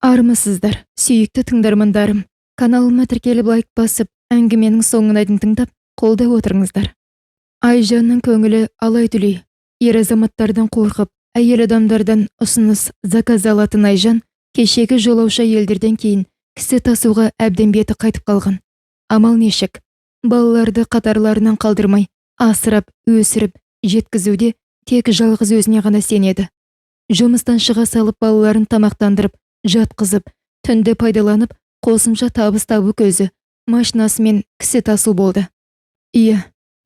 Армысыздар, сүйікті тыңдармандарым. Каналыма тіркеліп лайк басып, әңгіменің соңына дейін тыңдап, қолдап отырыңыздар. Айжанның көңілі алай-түлей. Ер азаматтардан қорқып, әйел адамдардан ұсыныс заказ алатын Айжан, кешегі жолаушы әйелдерден кейін кісі тасуға әбден беті қайтып қалған. Амал нешік? Балаларды қатарларынан қалдырмай, асырап, өсіріп, жеткізуде тек жалғыз өзіне ғана сенеді. Жұмыстан шыға салып балаларын тамақтандырып, жатқызып, түнді пайдаланып, қосымша табыс табу көзі машинасымен кісі тасу болды. Иә,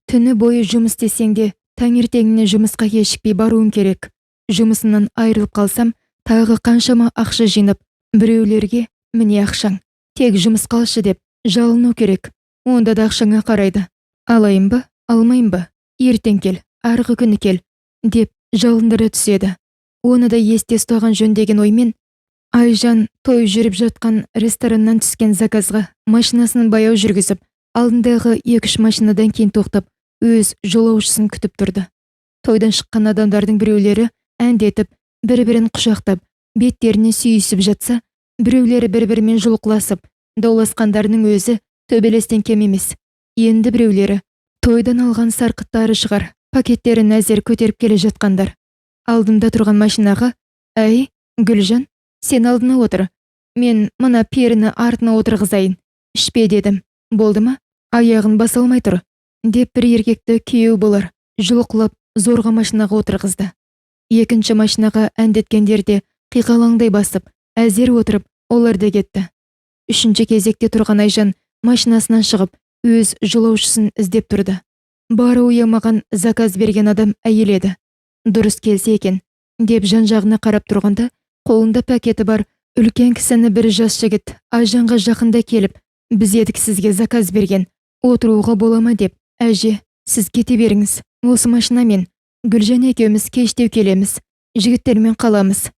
түні бойы жұмыс істесең де, таңертеңіне жұмысқа кешікпей баруым керек. Жұмысынан айырылып қалсам, тағы қаншама ақша жинап, біреулерге міне ақшаң, тек жұмыс қалшы деп жалыну керек. Онда да ақшаңа қарайды. Алайын ба, алмайын ба, ертең кел, арғы күні кел, деп жалындыра түседі. Оны да есте ұстаған жөн деген оймен Айжан той жүріп жатқан рестораннан түскен заказға машинасын баяу жүргізіп, алдындағы 2-3 машинадан кейін тоқтап, өз жолаушысын күтіп тұрды. Тойдан шыққан адамдардың біреулері әндетіп, бір-бірін құшақтап, беттеріне сүйісіп жатса, біреулері бір-бірімен жұлқыласып, дауласқандарының өзі төбелестен кем емес. Енді біреулері тойдан алған сарқыттары шығар, пакеттерін әзер көтеріп келе жатқандар. Алдымда тұрған машинаға: «Әй, Гүлжан, сен алдына отыр. Мен мына періні артына отырғызайын. Ішпе» дедім. «Болды ма? Аяғын баса алмай тұр», деп бір еркекті күйеу болар жұлқылап зорға машинаға отырғызды. Екінші машинаға әндеткендер де қиқалаңдай басып, әзер отырып, олар да кетті. Үшінші кезекте тұрған Айжан машинасынан шығып, өз жолаушысын іздеп тұрды. Бары уямаған заказ берген адам әйел еді. «Дұрыс келсе екен», деп жан-жағына қарап тұрғанда, қолында пакеті бар үлкен кісіні бір жас жігіт Айжанға жақында келіп: «Біз едік сізге заказ берген, отыруға бола ма?» деп. «Әже, сіз кете беріңіз, осы машинамен Гүлжан екеуміз кештеу келеміз, жігіттермен қаламыз.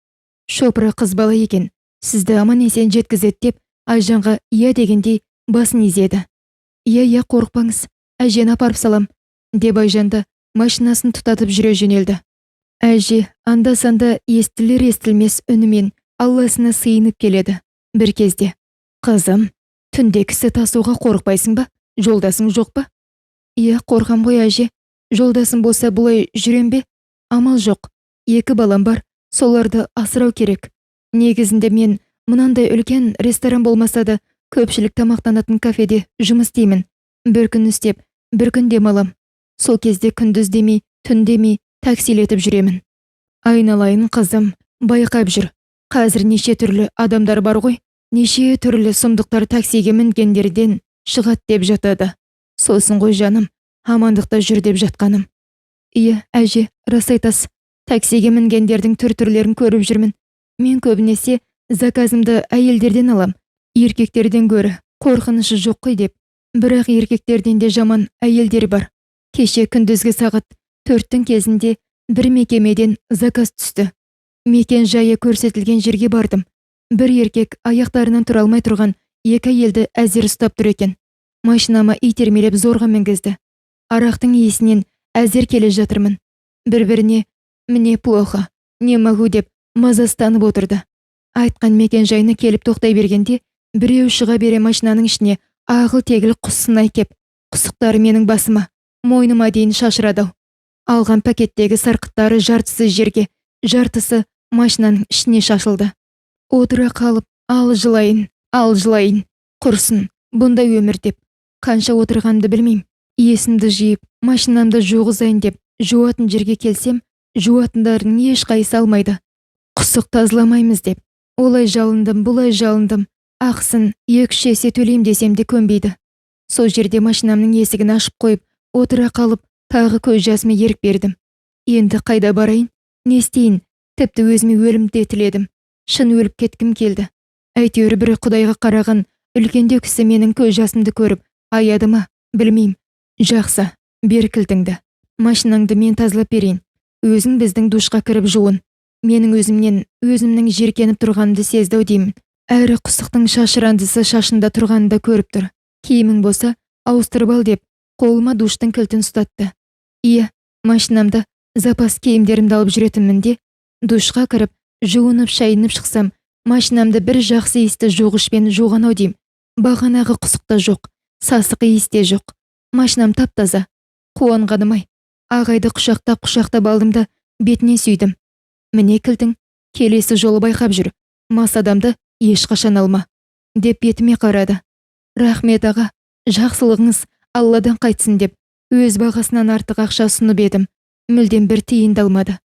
Шопыра қыз бала екен, сізді аман-есен жеткізеді» деп Айжанға иә дегендей басын изеді. «Иә, қорықпаңыз, әжені апарып салам», деп Айжанды машинасын тұтатып жүре жөнелді. Әже анда-санда естілер-естілмес үнімен Алласына сыйынып келеді. Бір кезде: «Қызым, түнде кісі тасуға қорықпайсың ба? Жолдасың жоқ па?» «Иә, қорқам ғой әже. Жолдасым болса бұлай жүрем бе? Амал жоқ. 2 балам бар, соларды асырау керек. Негізінде мен мынандай үлкен ресторан болмаса да, көпшілік тамақтанатын кафеде жұмыс істеймін. Бір күн істеп, бір күн демалам. Сол кезде күндіз демей, түн демей таксилетіп жүремін. Айналайын қызым, байқап жүр. Қазір неше түрлі адамдар бар ғой, неше түрлі сұмдықтар таксиге мінгендерден шығат деп жатады. Сосын ғой жаным, амандықта жүр деп жатқаным». «Иә, әже, рас айтасыз. Таксиге мінгендердің түр-түрлерін көріп жүрмін. Мен көбінесе заказымды әйелдерден алам. Еркектерден гөрі қорқынышы жоқ қой» деп. Бірақ еркектерден де жаман әйелдер бар. Кеше күндізгі сағат 4-тің кезінде бір мекемеден заказ түсті. Мекен жайы көрсетілген жерге бардым. Бір еркек аяқтарынан тұра алмай тұрған 2 әйелді әзер ұстап тұр екен. Машинама итермелеп зорға мінгізді. Арақтың иісінен әзер келе жатырмын. Бір-біріне «Мне плохо, не могу» деп мазастанып отырды. Айтқан мекен жайына келіп тоқтай бергенде, біреу шыға бере машинаның ішіне ағыл-тегіл құс сынай кеп, құсықтары менің басыма, мойныма дейін шашырады. Алған пакеттегі сарқыттары жартысы жерге, жартысы машинаның ішіне шашылды. Отыра қалып, ал жылайын, құрсын, бұндай өмір деп. Қанша отырғанды білмейм. Есімді жиып, машинамды жуғызайын деп, жуатын жерге келсем, жуатындардың ешқайсы алмайды. Құсық тазаламаймыз деп. Олай жалындым, бұлай жалындым. Ақсын 2-3 есе төлейм десем де көнбейді. Сол жерде машинамның есігін ашып қойып, отыра қалып, тағы көз жасыма ерік бердім. Енді қайда барайын? Не істейін? Тіпті өзіме өлімді тіледім. Шын өліп кеткім келді. Әйтеуір бір Құдайға қараған үлкенде кісі менің көз жасымды көріп аяды ма? Білмейм. Жақсы, бер кілтіңді. Машинаңды мен тазалап берейін. Өзің біздің душқа кіріп жуын. Менің өзімнің жеркеніп тұрғанымды сезді деймін. Әрі құсықтың шашырандысы шашында тұрғанында көріп тұр. Киімің болса ауыстырып ал деп қолыма душтың кілтін ұстатты. Иә, машинамда запас киімдерімді алып жүретінмін де, душқа кіріп, жуынып шайынып шықсам, Машинамды бір жақсы иісті жуғышпен жуған-ау дейм. Бағанағы құсықта жоқ, сасық иісте жоқ. Машинам тап-таза. Қуанғаным-ай. Ағайды құшақтап алдым да бетіне сүйдім. Міне кілтің, келесі жолы байқап жүр. Мас адамды ешқашан алма, деп бетіме қарады. Рахмет аға, жақсылығыңыз Алладан қайтсын деп, өз бағасынан артық ақша ұсынып едім. Мүлдем бір тиын да алмады.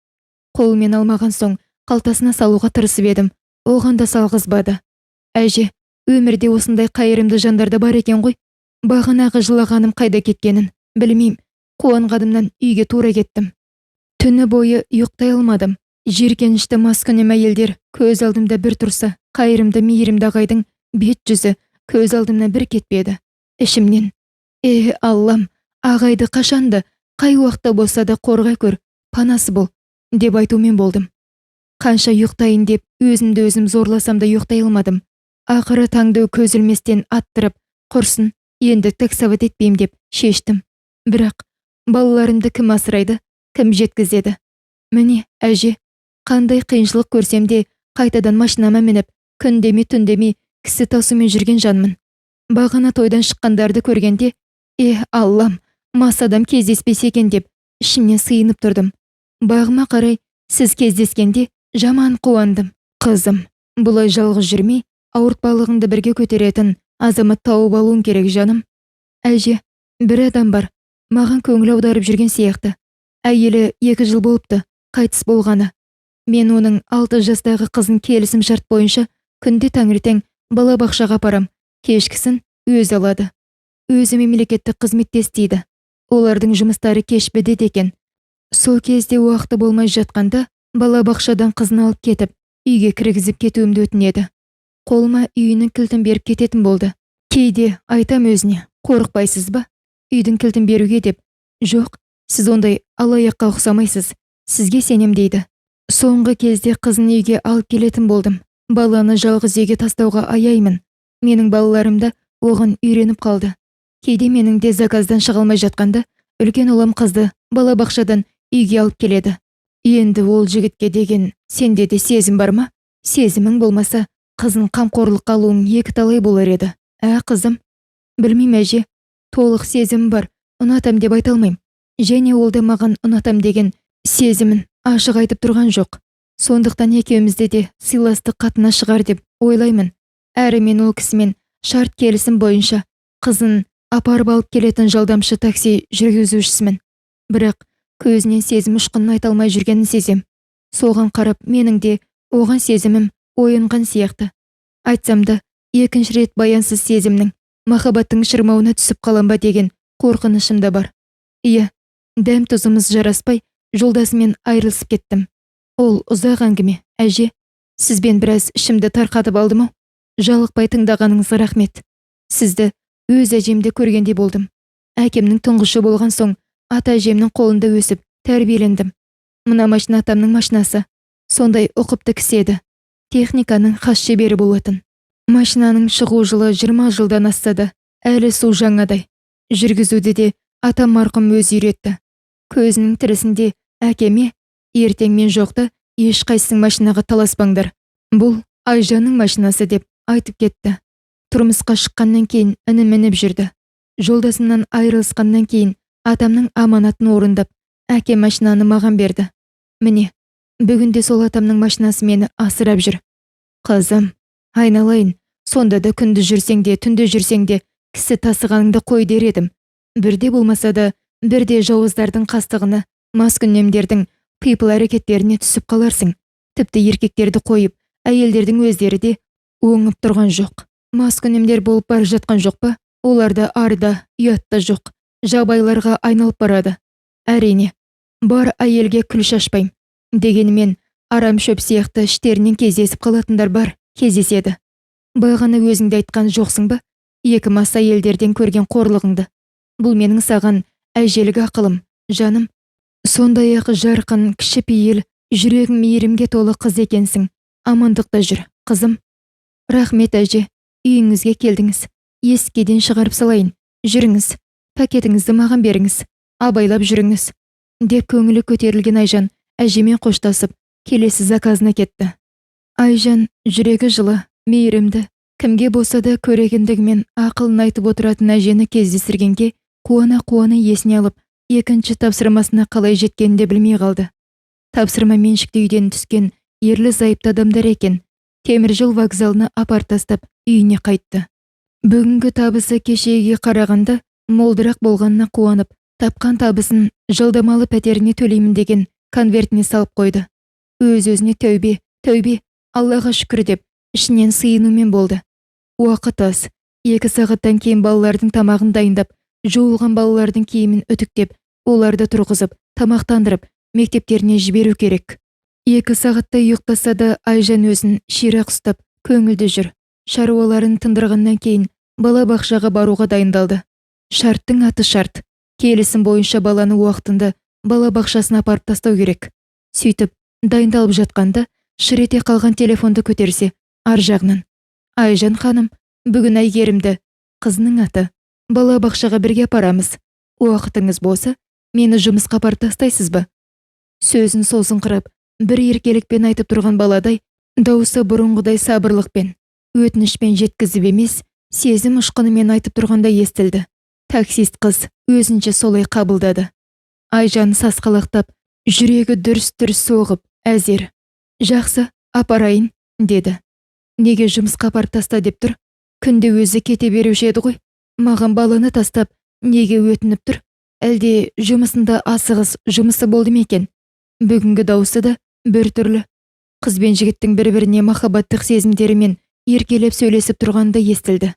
Қолымен алмаған соң қалтасына салуға тырысып едім. Оған да салғызбады. Әже, өмірде осындай қайырымды жандарда бар екен ғой. Бағанағы жылағаным қайда кеткенін білмейм. Қуанғанымнан үйге тура кеттім. Түні бойы ұйықтай алмадым. Жиіркенішті маскүнем әйелдер көз алдымда бір тұрса, қайырымды мейірімді ағайдың бет жүзі көз алдымнан бір кетпеді. Ішімнен, Аллам, ағайды қашанды, қай уақытта болса да қорғай көр, панасы бол, деп айтумен болдым. Қанша ұйықтайын деп, өзімді өзім зорласам да ұйықтай алмадым. Ақыры таңды көз ілместен аттырып, құрсын, енді таксоват етпейм деп шештім. Бірақ балаларымды кім асырайды, кім жеткізеді? Міне, әже, қандай қиыншылық көрсем де, қайтадан машинама мініп, күндемей түндемей кісі тасумен жүрген жанмын. Бағана тойдан шыққандарды көргенде, Аллам, мас адам кездеспесе екен деп, ішімнен сыйынып тұрдым. Бағыма қарай, сіз кездескенде жаман қуандым. Қызым, бұлай жалғыз жүрмей, ауыртпалығыңды бірге көтеретін азамат тауып алуың керек жаным. Әже, бір адам бар, маған көңіл аударып жүрген сияқты. Әйелі 2 жыл болыпты, қайтыс болғаны. Мен оның 6 жастағы қызын келісім шарт бойынша күнде таңертең балабақшаға апарам, кешкісін өз алады. Өзі мемлекеттік қызметте істейді. Олардың жұмыстары кеш бітеді екен. Сол кезде уақыты болмай жатқанда, балабақшадан қызын алып кетіп, үйге кіргізіп кетуімді өтінеді. Қолыма үйінің кілтін беріп кететін болды. Кейде айтам өзіне, қорықпайсыз ба? Үйдің кілтін беруге деп. Жоқ, сіз ондай алаяққа ұқсамайсыз. Сізге сенем дейді. Соңғы кезде қызын үйге алып келетін болдым. Баланы жалғыз үйге тастауға аяймын. Менің балаларым да оған үйреніп қалды. Кейде менің де заказдан шығалмай жатқанда, үлкен ұлым қызды балабақшадан үйге алып келеді. Енді ол жігітке деген сенде де сезім бар ма? Сезімің болмаса, қызын қамқорлыққа алуың екіталай болар еді. Қызым? Білмейм әже, толық сезім бар, ұнатам деп айта алмайм. Және ол да маған ұнатам деген сезімін ашық айтып тұрған жоқ. Сондықтан екеумізде де сыйластық қатына шығар деп ойлаймын. Әрі мен ол кісімен шарт келісім бойынша қызын апарып алып келетін жалдамшы такси жүргізушісімін. Бірақ көзінен сезім ұшқынын айта алмай жүргенін сезем. Соған қарап менің де оған сезімім ойынған сияқты. Айтсам да, екінші рет баянсыз сезімнің, махаббаттың шырмауына түсіп қалам ба деген қорқынышым да бар. Дәм тұзымыз жараспай, жолдасымен айырылысып кеттім. Ол ұзақ әңгіме, әже. Сізбен біраз ішімді тарқатып алдым-ау. Жалықпай тыңдағаныңызға рахмет. Сізді өз әжемді көргенде болдым. Әкемнің тұңғышы болған соң, ата әжемнің қолында өсіп, тәрбиелендім. Мына машина атамның машинасы. Сондай ұқыпты кісі еді. Техниканың хас шебері болатын. Машинаның шығу жылы 20 жылдан асса да, әлі су жаңадай. Жүргізуді де атам марқұм өзі үйретті. Көзінің тірісінде әкеме, ертең мен жоқта ешқайсың машинаға таласпаңдар. Бұл Айжанның машинасы деп айтып кетті. Тұрмысқа шыққаннан кейін інім мініп жүрді. Жолдасымнан айырылысқаннан кейін атамның аманатын орындап, әке машинаны маған берді. Міне, бүгінде сол атамның машинасы мені асырап жүр. Қызым, айналайын, сонда да күнді жүрсең де, түнді жүрсең де, кісі тасығаныңды қой дер едім. Бірде болмаса да, бірде жауыздардың қастығына, маскүнемдердің пипыл әрекеттеріне түсіп қаларсың. Тіпті еркектерді қойып, әйелдердің өздері де оңып тұрған жоқ. Маскүнемдер болып бар жатқан жоқ па? Оларда арда, ұятта жоқ. Жабайларға айналып барады. Әрине, бар әйелге күл шашпайм. Дегенмен, арам шөп сияқты іштерінен кездесіп қалатындар бар, кездеседі. Бағана өзіңді айтқан жоқсың ба? 2 мас әйелдерден көрген қорлығыңды. Бұл менің саған әжелік ақылым, жаным. Сондай-ақ жарқын, кішіпейіл, жүрегің мейірімге толы қыз екенсің. Амандықта жүр, қызым. Рахмет әже, үйіңізге келдіңіз. Есікеден шығарып салайын. Жүріңіз, пакетіңізді маған беріңіз. Абайлап жүріңіз. Деп көңілі көтерілген Айжан әжемен қоштасып, келесі заказына кетті. Айжан жүрегі жылы, мейірімді, кімге болса да көрегендігімен ақылын айтып отыратын әжені кездестіргенге қуана-қуана есіне алып, екінші тапсырмасына қалай жеткенін де білмей қалды. Тапсырма меншікті үйден түскен ерлі-зайыпты адамдар екен. Теміржол вокзалына апарып тастап, үйіне қайтты. Бүгінгі табысы кешегіге қарағанда молдырақ болғанына қуанып, тапқан табысын жалдамалы пәтеріне төлеймін деген конвертіне салып қойды. Өз-өзіне тәубе, тәубе, Аллаға шүкір деп, ішінен сыйынумен болды. Уақыт аз. 2 сағаттан кейін балалардың тамағын дайындап, жуылған балалардың киімін үтіктеп, оларды тұрғызып, тамақтандырып, мектептеріне жіберу керек. 2 сағатта ұйықтаса да Айжан өзін ширақ ұстап, көңілді жүр. Шаруаларын тындырғаннан кейін бала бақшаға баруға дайындалды. Шарттың аты шарт. Келісім бойынша баланы уақытында бала бақшасына апарып тастау керек. Сөйтіп, дайындалып жатқанда шыр ете қалған телефонды көтерсе, ар жағынан: Айжан ханым, бүгін Әйгерімді, қызының аты, бала бақшаға бірге апарамыз. Уақытыңыз болса, мені жұмысқа апарып тастайсыз ба? Сөзін созыңқырап, бір еркелікпен айтып тұрған баладай, дауысы бұрынғыдай сабырлықпен, өтінішпен жеткізіп емес, сезім ұшқынымен айтып тұрғанда естілді. Таксист қыз өзінше солай қабылдады. Айжан сасқалақтап, жүрегі дүрс-дүрс соғып, әзер: Жақсы, апарайын, деді. Неге жұмысқа апарып таста деп тұр? Күнде өзі кете беруші еді ғой. Маған баланы тастап, неге өтініп тұр? Әлде жұмысында асығыс жұмысы болды ма екен? Бүгінгі дауысы да бір түрлі. Қыз бен жігіттің бір-біріне махаббаттық сезімдерімен еркелеп сөйлесіп тұрғанда естілді.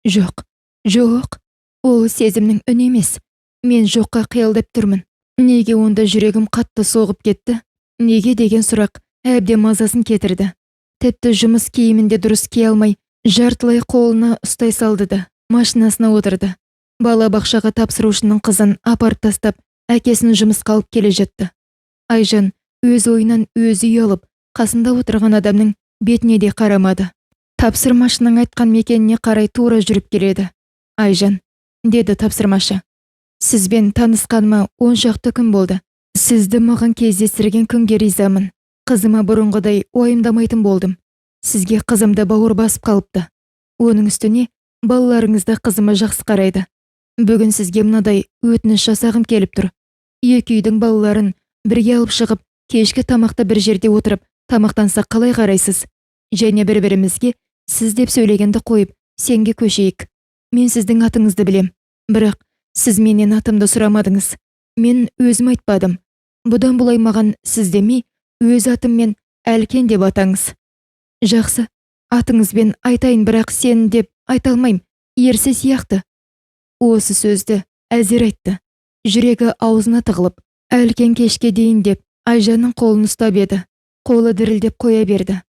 Жоқ, жоқ, ол сезімнің үні емес. Мен жоққа қиялдап тұрмын. Неге онда жүрегім қатты соғып кетті? Неге деген сұрақ әбден мазасын кетірді. Тіпті жұмыс киімінде дұрыс кие алмай, жартылай қолына ұстай салды да, машинасына отырды. Бала бақшаға тапсырушының қызын апарып тастап, әкесін жұмысқа алып келе жатты. Айжан өз ойынан өзі ұялып, қасында отырған адамның бетіне де қарамады. Тапсырмашының айтқан мекеніне қарай тура жүріп келеді. Айжан, деді тапсырмашы, сізбен танысқаныма 10 шақты күн болды. Сізді маған кездестірген күнге ризамын. Қызыма бұрынғыдай уайымдамайтын болдым. Сізге қызымды бауыр басып қалыпты. Оның үстіне балаларыңызды қызыма жақсы қарайды. Бүгін сізге мынадай өтініш жасағым келіп тұр. 2 үйдің балаларын бірге алып шығып, кешкі тамақта бір жерде отырып, тамақтансақ қалай қарайсыз? Және бір-бірімізге сіз деп сөйлегенді қойып, сенге көшейік. Мен сіздің атыңызды білем, бірақ сіз менен атымды сұрамадыңыз. Мен өзім айтпадым. Бұдан бұлай маған сіз демей, өз атыммен Әлкен деп атаңыз. Жақсы, атыңызбен айтайын, бірақ сен деп айта алмайым, ерсі сияқты. Осы сөзді әзер айтты. Жүрегі аузына тығылып, Әлкен кешке дейін деп Айжанның қолын ұстап еді. Қолы дірілдеп қоя берді.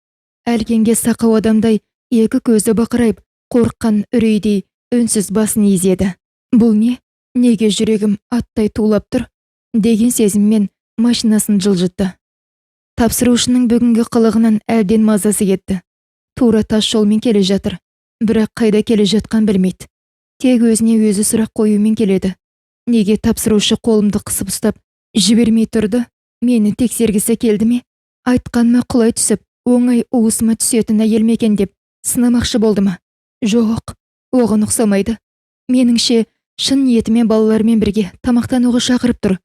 Әлкенге сақау адамдай, 2 көзі бақырайып, қорыққан үрейдей үнсіз басын изеді. Бұл не? Неге жүрегім аттай тулап тұр? Деген сезіммен машинасын жылжытты. Тапсырушының бүгінгі қылығынан әбден мазасы кетті. Тура тас жолмен келе жатыр, бірақ қайда келе жатқан білмейді. Тек өзіне өзі сұрақ қоюмен келеді. Неге тапсырушы қолымды қысып ұстап жібермей тұрды? Мені тексергісі келді ме? Айтқаныма құлай түсіп, оңай уысыма түсетін әйел ме екен деп сынамақшы болды ма? Жоқ, оған ұқсамайды. Меніңше, шын ниетімен балалармен бірге тамақтануға шақырып тұр.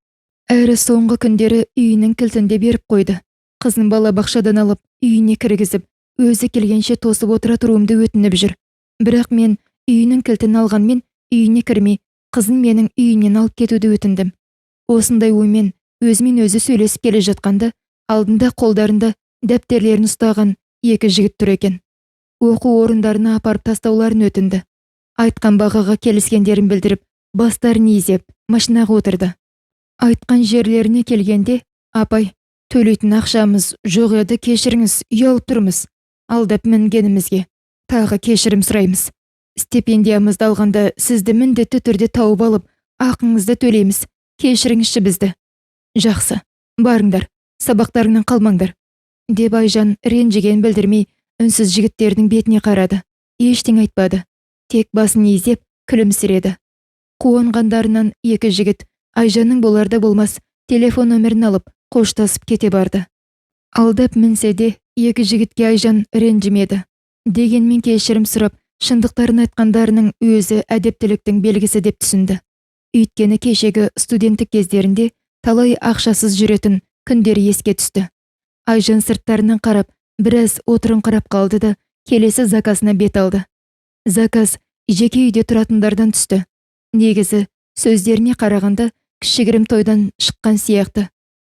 Әрі соңғы күндері үйінің кілтін де беріп қойды. Қызын бала бақшадан алып, үйіне кіргізіп, өзі келгенше тосып отыра тұруымды өтініп жүр. Бірақ мен үйінің кілтін алғанмен үйіне кірмей, қызын менің үйінен алып кетуді өтіндім. Осындай оймен өзімен өзі сөйлесіп келе жатқанда, алдында қолдарында дәптерлерін ұстаған 2 жігіт тұр екен. Оқу орындарына апарып тастауларын өтінді. Айтқан бағаға келіскендерін білдіріп, бастарын изеп, машинаға отырды. Айтқан жерлеріне келгенде: апай, төлейтін ақшамыз жоқ еді, кешіріңіз, ұялып тұрмыз. Алдап мінгенімізге тағы кешірім сұраймыз. Стипендиямызды алғанда сізді міндетті түрде тауып алып, ақыңызды төлейміз. Кешіріңізші бізді. Жақсы, барыңдар, сабақтарыңнан қалмаңдар, деп Айжан ренжіген білдірмей, үнсіз жігіттердің бетіне қарады. Ештеңе айтпады. Тек басын изеп, күлімсіреді. Қуанғандарынан 2 жігіт Айжанның боларда болмас телефон нөмірін алып, қоштасып кете барды. Алдап мінсе де, екі жігітке Айжан ренжімеді. Дегенмен кешірім сұрап, шындықтарын айтқандарының өзі әдептіліктің белгісі деп түсінді. Өйткені кешегі студенттік кездерінде талай ақшасыз жүретін күндері еске түсті. Айжан сырттарынан қарап, біраз отырыңқырап қалды да, келесі заказына бет алды. Заказ жеке үйде тұратындардан түсті. Негізі, сөздеріне қарағанда кішігірім тойдан шыққан сияқты.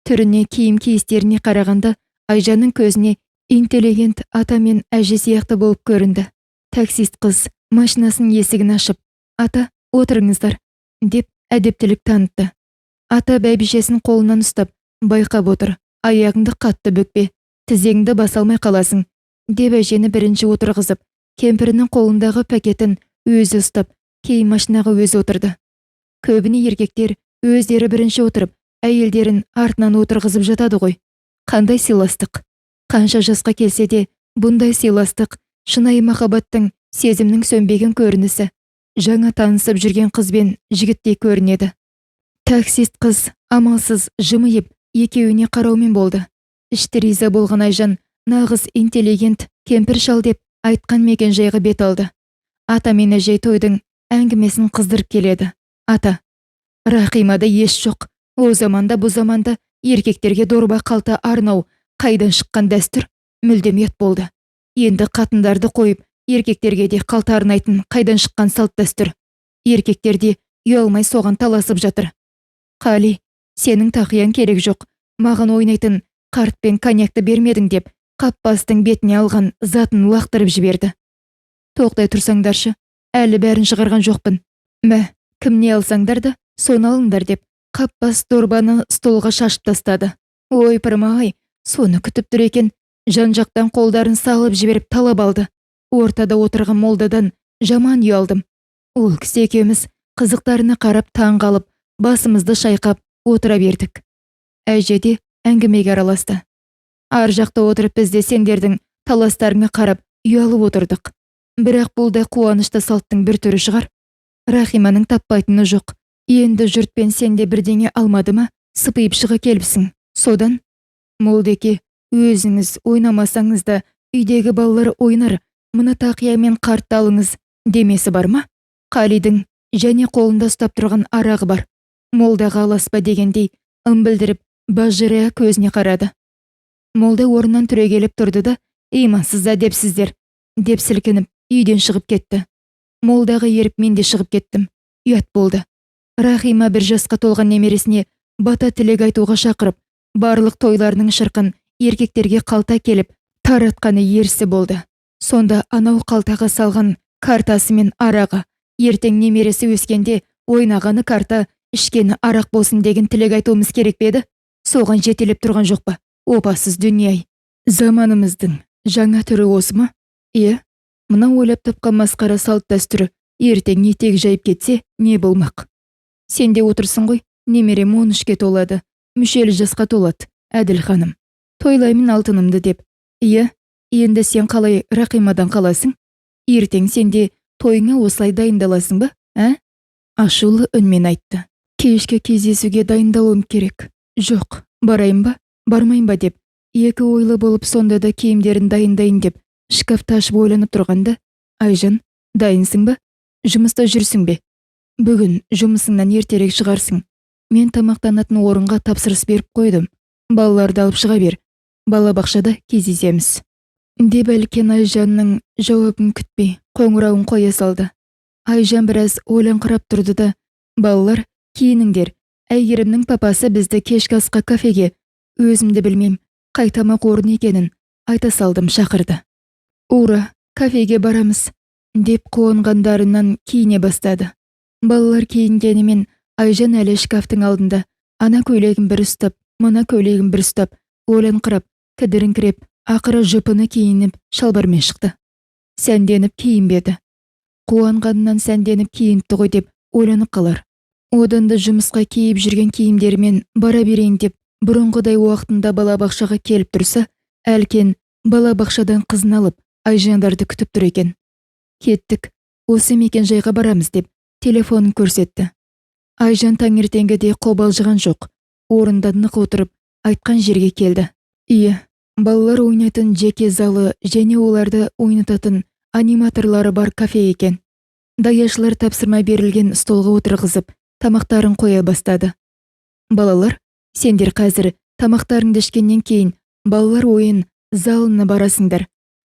Түріне, киім кейістеріне қарағанда Айжанның көзіне интеллигент ата мен әже сияқты болып көрінді. Таксист қыз машинасын есігін ашып, «Ата, отырыңыздар», деп әдептілік танытты. Ата бәйбішесін қолынан ұстап, байқап отыр, аяғыңды қатты бүкпе, тізеңді баса алмай қаласың, деп әжені бірінші отырғызып, кемпірінің қолындағы пакетін өзі ұстап, кейін машинаға өзі отырды. Көбіне еркектер өздері бірінші отырып, әйелдерін артынан отырғызып жатады ғой. Қандай сыйластық. Қанша жасқа келсе де, бұндай сыйластық шынайы махаббаттың, сезімнің сөнбеген көрінісі. Жаңа танысып жүрген қыз бен жігіттей көрінеді. Таксист қыз амалсыз жымиып, екеуіне қараумен болды. Ішті риза болған Айжан нағыз интеллигент кемпір шал деп айтқан мекен жайға бет алды. Ата мен әжей тойдың әңгімесін қыздырып келеді. «Ата, Рахимада еш жоқ. О заманда бұл заманда еркектерге дорба қалта арнау қайдан шыққан дәстүр? Мүлдем ұят болды. Енді қатындарды қойып, еркектерге де қалта арнайтын қайдан шыққан салт дәстүр? Еркектер де ұялмай соған таласып жатыр. Қали, сенің тақияң керек жоқ. Маған ойнайтын қарт пен коньякты бермедің» деп, қаппастың бетіне алған затын лақтырып жіберді. «Тоқтай тұрсаңдаршы, әлі бәрін шығарған жоқпын. Мә, кімне алсаңдар да, соны алыңдар» деп, қаппас дорбаны столға шашып тастады. Ой, пырмай, соны күтіп тұр екен. Жан-жақтан қолдарын салып жіберіп талап алды. Ортада отырған молдадан жаман ұялдым. Ол кісі екеуміз қызықтарына қарап таң қалып, басымызды шайқап отыра бердік. Әже де әңгімеге араласты. Ар жақта отырып бізде сендердің таластарыңа қарап ұялып отырдық. Бірақ бұл да қуанышты салттың бір түрі шығар. Рахиманың таппайтыны жоқ. Енді жұртпен сенде бірдеңе алмады ма, сыпиып шыға келіпсің. Содан, молдеке, өзіңіз ойнамасаңыз да үйдегі балалар ойнар, мына тақия мен қартты алыңыз демесі бар ма? Қалидың және қолында ұстап тұрған арағы бар. Молдаға аласпа дегендей ымбілдіріп бажырая көзіне қарады. Молда орнынан түрегеліп тұрды да, «Имансыз әдепсіздер», деп сілкініп үйден шығып кетті. Молдаға еріп мен де шығып кеттім. Ұят болды. Рахима 1 жасқа толған немересіне бата тілек айтуға шақырып, барлық тойларының шырқын еркектерге қалта келіп таратқаны ерсі болды. Сонда анау қалтаға салған картасы мен арағы, ертең немересі өскенде ойнағаны карта, ішкені арақ болсын деген тілек айтуымыз керек пе еді? Соған жетелеп тұрған жоқ па? Опасыз дүние-ай. Заманымыздың жаңа түрі осы ма? Мына ойлап тапқан масқара салт дәстүрі ертең етек жайып кетсе не болмақ? Сенде отырсың ғой, немерем 13-ке толады, мүшелі жасқа толады, Әділ ханым. Тойлаймын алтынымды деп. Енді сен қалай Рахимадан қаласың? Ертең сенде тойыңа осылай дайындаласың ба? Ашулы үнмен айтты. Кешке кездесуге дайындалуым керек. Жоқ, барайын ба, бармайын ба деп. Екі ойлы болып сонда да киімдерін дайындайын деп, шкафты ашып ойланып тұрғанда, Айжан, дайынсың ба? Жұмыста жүрсің бе? Бүгін жұмысыңнан ертерек шығарсың. Мен тамақтанатын орынға тапсырыс беріп қойдым. Балаларды алып шыға бер. Балабақшада кездесеміз. Деп әлкен Айжанның жауабын күтпей, қоңырауын қоя салды. Айжан біраз ойланқырап тұрды да, «Балалар, киініңдер. Әйгерімнің папасы бізді кешкі асқа кафеге, өзімді білмейм, қай тамақ орын екенін айта салдым, шақырды. Ура, кафеге барамыз», деп қуанғандарынан киіне бастады. Балалар киінгенімен Айжан әлі шкафтың алдында, ана көйлегін бір ұстап, мына көйлегін бір ұстап, ойланқырап, кідіріңкіреп, ақыры жұпыны киініп, шалбармен шықты. Сәнденіп киінбеді. Қуанғанынан сәнденіп киініпті ғой деп ойланып қалар. Одан да жұмысқа киіп жүрген киімдерімен бара берейін деп, бұрынғыдай уақытында балабақшаға келіп тұрса, әлкен балабақшадан қызын алып, Айжандарды күтіп тұр екен. Кеттік, осы мекен жайға барамыз деп, телефонын көрсетті. Айжан таңертеңгіде қобалжыған жоқ. Орында нық отырып, айтқан жерге келді. балалар ойнайтын жеке залы және оларды ойнататын аниматорлары бар кафе екен. Даяшылар тапсырма берілген столға отырғызып, тамақтарын қоя бастады. Балалар, сендер қазір тамақтарыңды ішкеннен кейін балалар ойын залына барасыңдар.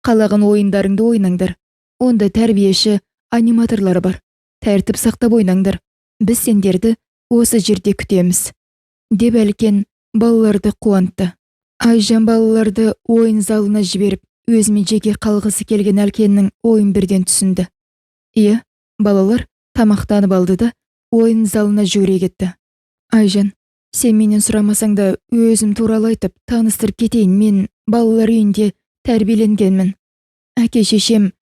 Қалаған ойындарыңды ойнаңдар. Онда тәрбиеші, аниматорлар бар. Тәртіп сақтап ойнаңдар. Біз сендерді осы жерде күтеміз. Деп Әлкен балаларды қуантты. Айжан балаларды ойын залына жіберіп, өзімен жеке қалғысы келген Әлкеннің ойын бірден түсінді. Балалар тамақтанып алды да ойын залына жүгіре кетті. Айжан, сен менен сұрамасаң да өзім туралы айтып таныстырып кетейін. Мен балалар үйінде тәрбиеленгенмін. Әке-шешем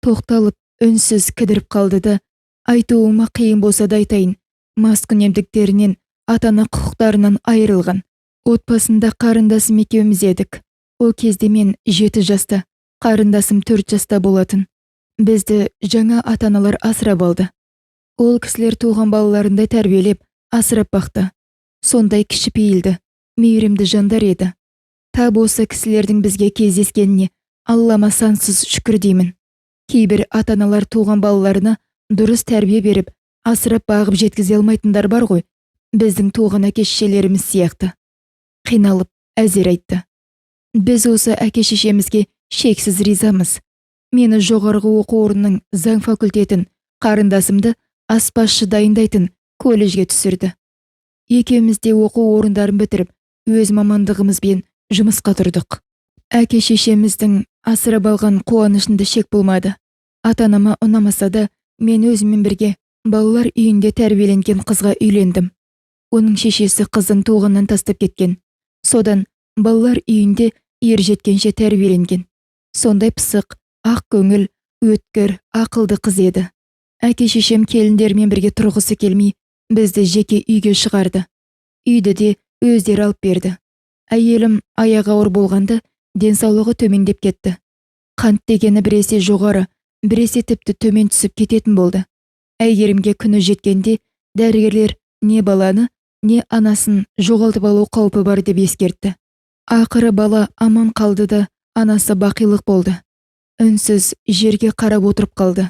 тоқталып үнсіз кідіріп қалды да, айтуыма қиын болса да айтайын. Маскүнемдіктерінен, ата-ана құқықтарынан айырылған. Отбасында қарындасым екеуміз едік. Ол кезде мен 7 жаста, қарындасым 4 жаста болатын. Бізді жаңа ата-аналар асырап алды. Ол кісілер туған балаларындай тәрбиелеп, асырап бақты. Сондай кішіпейілді, мейірімді жандар еді. Тап осы кісілердің бізге кездескеніне Аллама сансыз шүкір деймін. Кейбір ата-аналар туған балаларына дұрыс тәрбие беріп, асырап бағып жеткізе алмайтындар бар ғой. Біздің туған әке-шешелеріміз сияқты. Қиналып, әзер айтты. Біз осы әке-шешемізге шексіз ризамыз. Мені жоғарғы оқу орнының заң факультетін, қарындасымды аспазшы дайындайтын колледжге түсірді. Екеуміз де оқу орындарын бітіріп, өз мамандығымызбен жұмысқа тұрдық. Әке-шешеміздің асырап алған қуанышында шек болмады. Ата-анама ұнамаса да, мен өзіммен бірге балалар үйінде тәрбиеленген қызға үйлендім. Оның шешесі қызын туғаннан тастап кеткен. Содан балалар үйінде ержеткенше тәрбиеленген. Сондай пысық, ақ көңіл, өткір, ақылды қыз еді. Әке-шешем келіндермен бірге тұрғысы келмей, бізді жеке үйге шығарды. Үйді де өздері алып берді. Әйелім аяғы ауыр болғанда, денсаулығы төмендеп кетті. Қант дегені біресе жоғары, біресе тіпті төмен түсіп кететін болды. Әйгерімге күні жеткенде, дәрігерлер не баланы, не анасын жоғалтып алу қаупі бар деп ескертті. Ақыры бала аман қалды да, анасы бақилық болды. Үнсіз жерге қарап отырып қалды.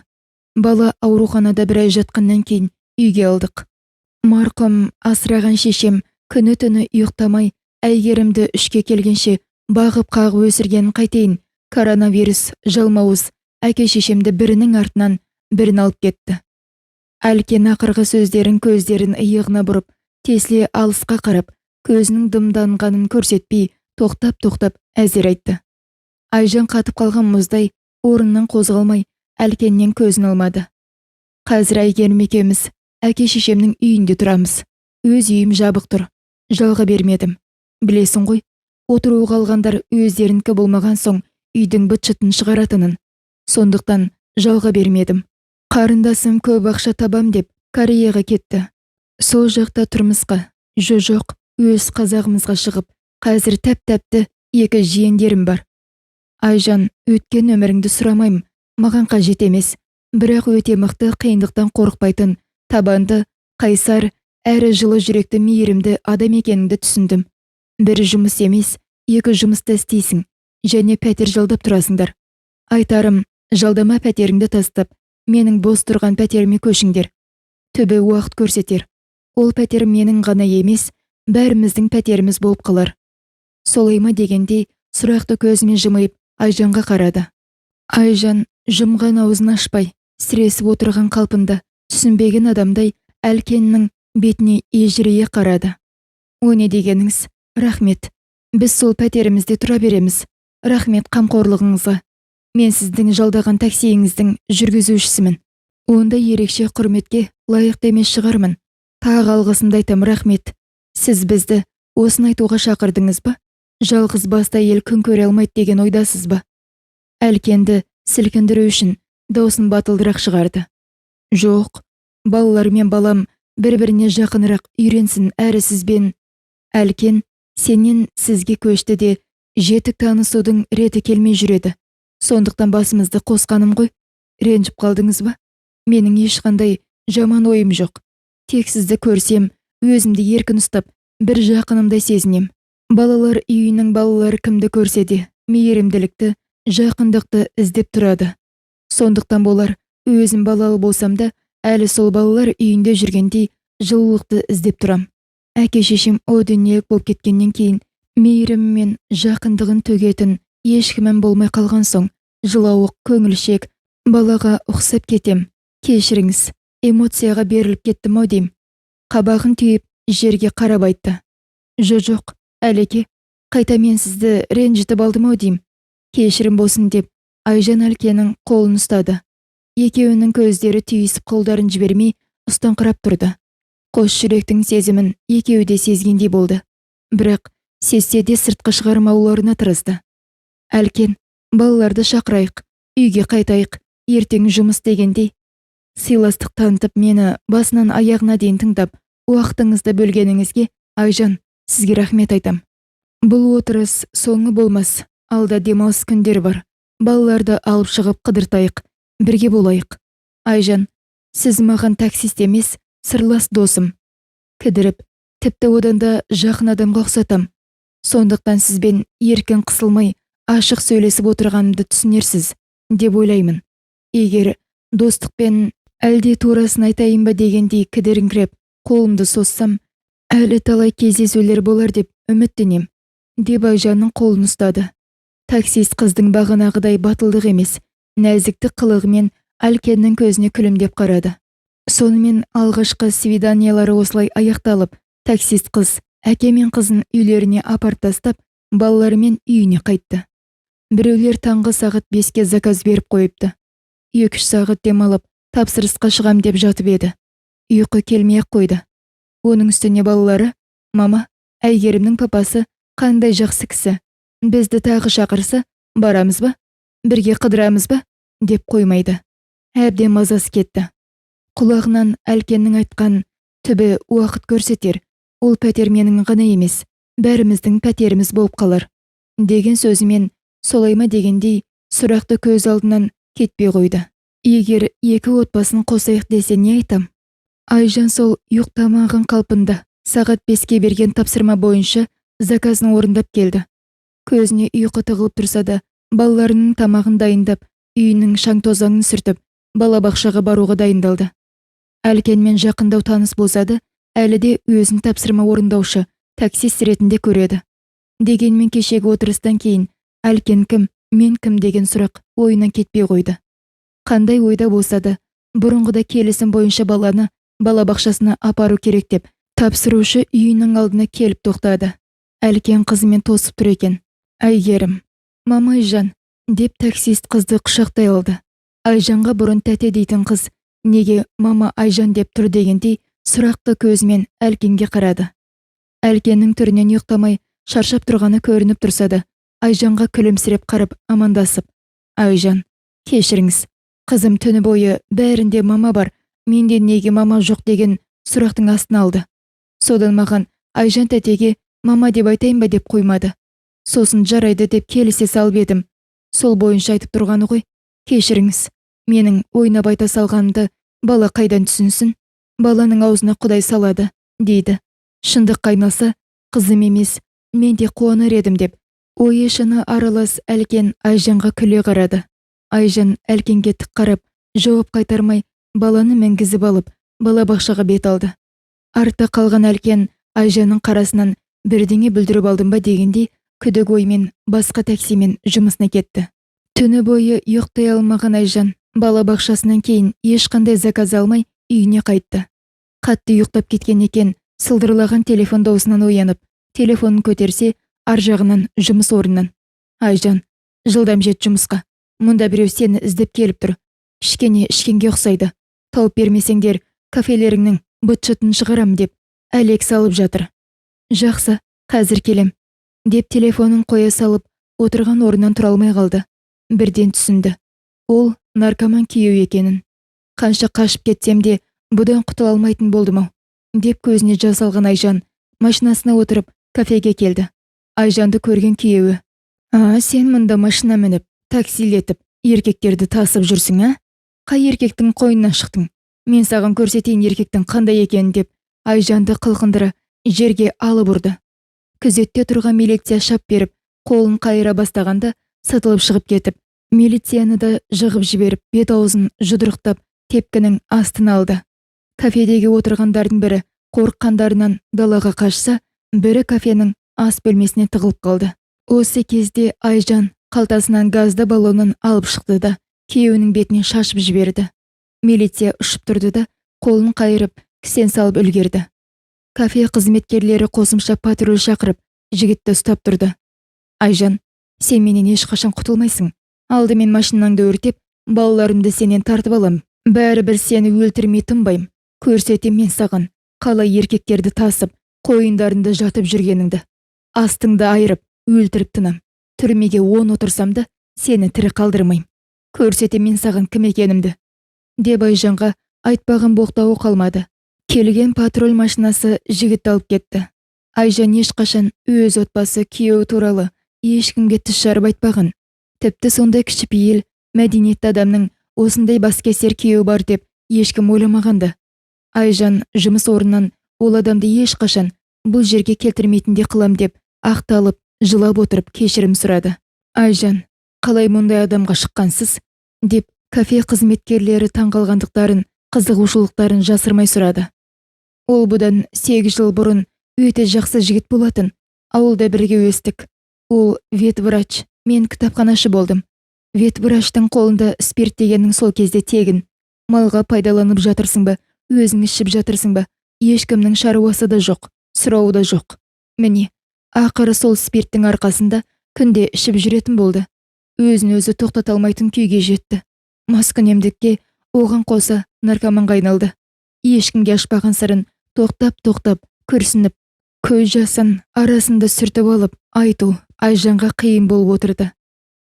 Бала ауруханада бір ай жатқаннан кейін үйге алдық. Марқұм асыраған шешем күні-түні ұйықтамай, Әйгерімді 3-ке келгенше бағып қағып өсіргенін қайтейін. Коронавирус, жалмауыз, әке-шешемді бірінің артынан бірін алып кетті. Әлкен ақырғы сөздерін көздерін иығына бұрып, тесіле алысқа қарап, көзінің дымданғанын көрсетпей, тоқтап әзер айтты. Айжан қатып қалған мұздай, орнынан қозғалмай, Әлкеннен көзін алмады. Қазір Әйгерім екеуміз әке-шешемнің үйінде тұрамыз. Өз үйім жабық тұр. Жалға бермедім. Білесің ғой, отыруға алғандар өздерінікі болмаған соң үйдің быт-шытын шығаратынын. Сондықтан жалға бермедім. Қарындасым көп ақша табам деп Кореяға кетті. Сол жақта тұрмысқа, жоқ, өз қазағымызға шығып, қазір тәп-тәпті 2 жиендерім бар. Айжан, өткен өміріңді сұрамайым, маған қажет емес. Бірақ өте мықты, қиындықтан қорықпайтын, табанды, қайсар, әрі жылы жүректі, мейірімді адам екеніңді түсіндім. Бір жұмыс емес, 2 жұмысты істейсің, және пәтер жалдап тұрасыңдар. Айтарым, жалдама пәтеріңді тастап, менің бос тұрған пәтеріме көшіңдер. Түбі уақыт көрсетер. Ол пәтер менің ғана емес, бәріміздің пәтеріміз болып қалар. Солай ма дегендей, сұрақты көзімен жымайып, Айжанға қарады. Айжан жұмған аузын ашпай, сіресіп отырған қалпында, түсінбеген адамдай Әлкеннің бетіне ежірейе қарады. О не дегеніңіз? Рахмет. Біз сол пәтерімізде тұра береміз. Рахмет қамқорлығыңызға. Мен сіздің жалдаған таксиіңіздің жүргізушісімін. Онда ерекше құрметке лайықты емес шығармын. Тағы алғысымды айтам, рахмет. Сіз бізді осыны айтуға шақырдыңыз ба? Жалғыз басты әйел күн көре алмайды деген ойдасыз ба? Әлкенді сілкіндіру үшін даусын батылдырақ шығарды. Жоқ, балалар мен балам бір-біріне жақынырақ үйренсін, әрі сізбен. Әлкен, сенен сізге көшті де, жетік танысудың реті келмей жүреді. Сондықтан басымызды қосқаным ғой. Ренжіп қалдыңыз ба? Менің ешқандай жаман ойым жоқ. Тек сізді көрсем, өзімді еркін ұстап, бір жақынымдай сезінем. Балалар үйінің балалары кімді көрсе де мейірімділікті, жақындықты іздеп тұрады. Сондықтан болар, өзім балалы болсам да, әлі сол балалар үйінде жүргендей жылулықты іздеп тұрам. Әке-шешем о дүниелік болып кеткеннен кейін мейірім мен жақындығын төгетін ешкімім болмай қалған соң, жылауық, көңілшек балаға ұқсап кетем. Кешіріңіз, эмоцияға беріліп кеттім-ау дейм. Қабағын түйіп, жерге қарап айтты. Жоқ, әлеке, қайта мен сізді ренжітіп алдым-ау дейм. Кешірім болсын деп, Айжан Әлкенің қолын ұстады. Екеуінің көздері түйісіп қолдарын жібермей ұстаңқырап тұрды. Қос жүректің сезімін екеуі де сезгендей болды. Бірақ сезсе де сыртқы шығармауларына тырысты. Әлкен, балаларды шақырайық, үйге қайтайық, ертең жұмыс дегендей. Сыйластық танытып мені басынан аяғына дейін тыңдап, уақытыңызды бөлгеніңізге, Айжан, сізге рахмет айтам. Бұл отырыс соңы болмас, алда демалыс күндер бар. Балаларды алып шығып қыдыртайық, бірге болайық. Айжан, сіз маған таксист емес, сырлас досым. Кідіріп, тіпті одан да жақын адамға ұқсатам. Сондықтан сізбен еркін қысылмай, ашық сөйлесіп отырғанымды түсінерсіз, деп ойлаймын. Егер достықпен әлде турасын айтайын ба дегендей кідіріңкіреп, қолымды соссам, әлі талай кездесулер болар деп үміттенем, деп Айжанның қолын ұстады. Таксист қыздың бағанағыдай батылдық емес, нәзіктік қылығымен Әлкеннің көзіне күлімдеп қарады. Сонымен алғашқы свиданиялары осылай аяқталып, таксист қыз әке мен қызын үйлеріне апарып тастап, балаларымен үйіне қайтты. Біреулер таңғы сағат 5-ке заказ беріп қойыпты. 2-3 сағат демалып, тапсырысқа шығам деп жатып еді. Ұйқы келмей-ақ қойды. Оның үстіне балалары, мама, Әйгерімнің папасы қандай жақсы кісі. Бізді тағы шақырса, барамыз ба? Бірге қыдырамыз ба? Деп қоймайды. Әбден мазасы кетті. Құлағынан Әлкеннің айтқан түбі уақыт көрсетер. Ол пәтер менің ғана емес, бәріміздің пәтеріміз болып қалар. Деген сөзімен солай ма дегендей сұрақты көз алдынан кетпей қойды. Егер екі отбасын қосайық десе не айтам? Айжан сол ұйықтамаған қалпында сағат 5-ке берген тапсырма бойынша заказын орындап келді. Көзіне ұйқы тығылып тұрса да, балаларының тамағын дайындап, үйінің шаң-тозаңын сүртіп, балабақшаға баруға дайындалды. Әлкенмен жақындау таныс болса да, әлі де өзін тапсырма орындаушы, таксист ретінде көреді. Дегенмен кешегі отырыстан кейін Әлкен кім, мен кім деген сұрақ ойынан кетпей қойды. Қандай ойда болса да, бұрынғыда келісім бойынша баланы балабақшасына апару керек деп, тапсырушы үйінің алдына келіп тоқтады. Әлкен қызымен тосып тұр екен. Әйгерім, мама Айжан, деп таксист қызды құшақтай алды. Айжанға бұрын тәте дейтін қыз, неге мама Айжан деп тұр дегендей сұрақты көзімен Әлкенге қарады. Әлкеннің түрінен ұйықтамай, шаршап тұрғаны көрініп тұрса да, Айжанға күлімсіреп қарап амандасып, Айжан, кешіріңіз, қызым түні бойы бәрінде мама бар, менде неге мама жоқ деген сұрақтың астын алды. Содан маған Айжан тәтеге мама деп айтайын ба деп қоймады. Сосын жарайды деп келісе салып едім. Сол бойынша айтып тұрғаны ғой. Кешіріңіз, менің ойнап айта салғанымды бала қайдан түсінсін? Баланың аузына Құдай салады, дейді. Шындық қайнаса, қызым емес, мен де қуанар едім деп. Ойы шыны аралас Әлкен Айжанға күле қарады. Айжан Әлкенге тік қарап, жауап қайтармай, баланы мінгізіп алып, балабақшаға бет алды. Артта қалған Әлкен Айжанның қарасынан бірдеңе бүлдіріп алдым ба дегендей, күдік оймен басқа таксимен жұмысына кетті. Түні бойы ұйықтай алмаған Айжан балабақшасынан кейін ешқандай заказ алмай үйіне қайтты. Қатты ұйықтап кеткен екен, сылдырлаған телефон дауысынан оянып, телефонын көтерсе, ар жағынан жұмыс орнынан. Айжан, жылдам жет жұмысқа. Мұнда біреу сені іздеп келіп тұр. Кішкене ішкенге ұқсайды. Тауып бермесеңдер, кафелеріңнің быт-шытын шығарам деп әлек салып жатыр. Жақсы, қазір келем. Деп телефонын қоя салып, отырған орнынан тұра алмай қалды. Бірден түсінді. Ол наркоман күйеу екенін. Қанша қашып кетсем де, бұдан құтыла алмайтын болдым-ау. Деп көзіне жас алған Айжан, машинасына отырып, кафеге келді. Айжанды көрген күйеуі. Сен мұнда машина мініп, таксилетіп, еркектерді тасып жүрсің, Қай еркектің қойнынан шықтың? Мен саған көрсетейін еркектің қандай екенін деп, Айжанды қылқындыра жерге алып ұрды. күзетте тұрған милиция шап беріп, қолын қайыра бастағанда сытылып шығып кетіп, милицияны да жығып жіберіп, бет-аузын жұдырықтап, тепкінің астын алды. Кафедегі отырғандардың бірі қорыққандарынан далаға қашса, бірі кафенің ас бөлмесіне тығылып қалды. Осы кезде Айжан қалтасынан газды баллонын алып шықты да, күйеуінің бетіне шашып жіберді. Милиция ұшып тұрды да, қолын қайырып, кісен салып үлгерді. Кафе қызметкерлері қосымша патруль шақырып, жігітті ұстап тұрды. Айжан, сен менен ешқашан құтылмайсың. Алдымен машинаңды өртеп, балаларымды сенен тартып алам. Бәрібір сені өлтірмей тынбайым. Көрсетем мен саған, қалай еркектерді тасып, қойындарында жатып жүргеніңді. Астыңды айырып, өлтіріп тынам. Түрмеге 10 отырсам да, сені тірі қалдырмайым. Көрсетем мен саған кім екенімді. Деп Айжанға айтпаған боқтауы қалмады. Келген патруль машинасы жігіт алып кетті. Айжан ешқашан өз отбасы, күйеуі туралы ешкімге тіс жарып айтпаған. Тіпті сондай кішіпейіл, мәдениетті адамның осындай баскесер күйеуі бар деп ешкім ойламағанды. Айжан жұмыс орнынан ол адамды ешқашан бұл жерге келтірмейтіндей қылам деп ақталып, жылап отырып кешірім сұрады. Айжан, қалай мұндай адамға шыққансыз? Деп кафе қызметкерлері таңғалғандықтарын, қызығушылықтарын жасырмай сұрады. Ол бұдан 8 жыл бұрын өте жақсы жігіт болатын. Ауылда бірге өстік. Ол ветврач, мен кітапханашы болдым. Ветвраштың қолында спирт дегеннің сол кезде тегін. Малға пайдаланып жатырсың ба, өзің ішіп жатырсың ба, ешкімнің шаруасы да жоқ, сұрауы да жоқ. Міне, ақыры сол спирттің арқасында күнде ішіп жүретін болды. Өзін өзі тоқтата алмайтын күйге жетті. Маскүнемдікке оған қоса наркоманға айналды. Ешкімге ашпаған сырын тоқтап, күрсініп, көз жасын арасында сүртіп алып, айту Айжанға қиын болып отырды.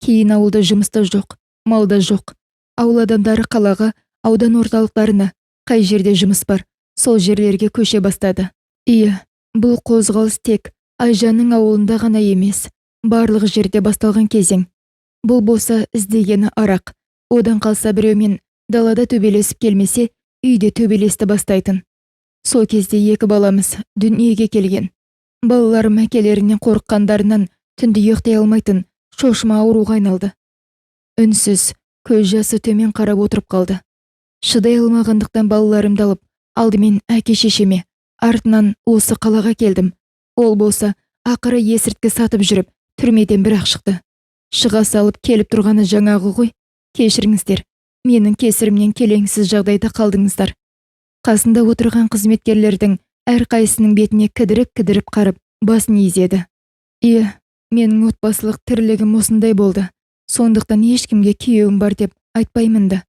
Кейін ауылда жұмыста жоқ, малда жоқ. Ауыл адамдары қалаға, аудан орталықтарына, қай жерде жұмыс бар, сол жерлерге көше бастады. Бұл қозғалыс тек Айжанның ауылында ғана емес, барлық жерде басталған кезең. Бұл болса іздегені арақ. Одан қалса біреумен далада төбелесіп келмесе, үйде төбелесті бастайтын. Сол кезде 2 баламыз дүниеге келген. Балаларым әкелерінен қорыққандарынан түнде ұйықтай алмайтын, шошыма ауруға айналды. Үнсіз, көз жасы төмен қарап отырып қалды. Шыдай алмағандықтан балаларымды алып, алдымен әке-шешеме, артынан осы қалаға келдім. Ол болса, ақыры есірткі сатып жүріп, түрмеден бірақ шықты. Шыға салып келіп тұрғаны жаңағы ғой. Кешіріңіздер, менің кесірімнен келеңсіз жағдайда қалдыңыздар. Қасында отырған қызметкерлердің әрқайсының бетіне кідіріп қарып, басын изеді. Менің отбасылық тірлігім осындай болды. Сондықтан ешкімге күйеуім бар деп айтпаймын да.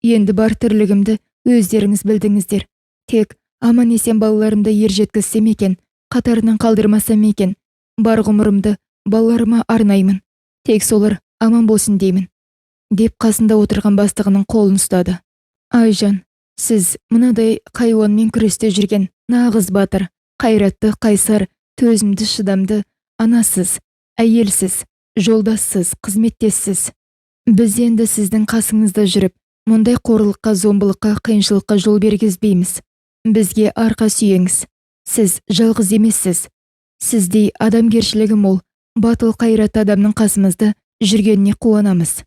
Енді бар тірлігімді өздеріңіз білдіңіздер. Тек аман-есен балаларымды ержеткізсем екен, қатарынан қалдырмасам екен, бар ғұмырымды балаларыма арнаймын. Тек солар аман болсын деймін. Деп қасында отырған бастығының қолын ұстады. Айжан, сіз мынадай хайуанмен күресте жүрген нағыз батыр, қайратты, қайсар, төзімді, шыдамды, анасыз, әйелсіз, жолдассыз, қызметтессіз. Біз енді сіздің қасыңызда жүріп, мұндай қорлыққа, зомбылыққа, қиыншылыққа жол бергізбейміз. Бізге арқа сүйеңіз. Сіз жалғыз емессіз. Сіздей адамгершілігі мол, батыл, қайратты адамның қасымызда жүргеніне қуанамыз.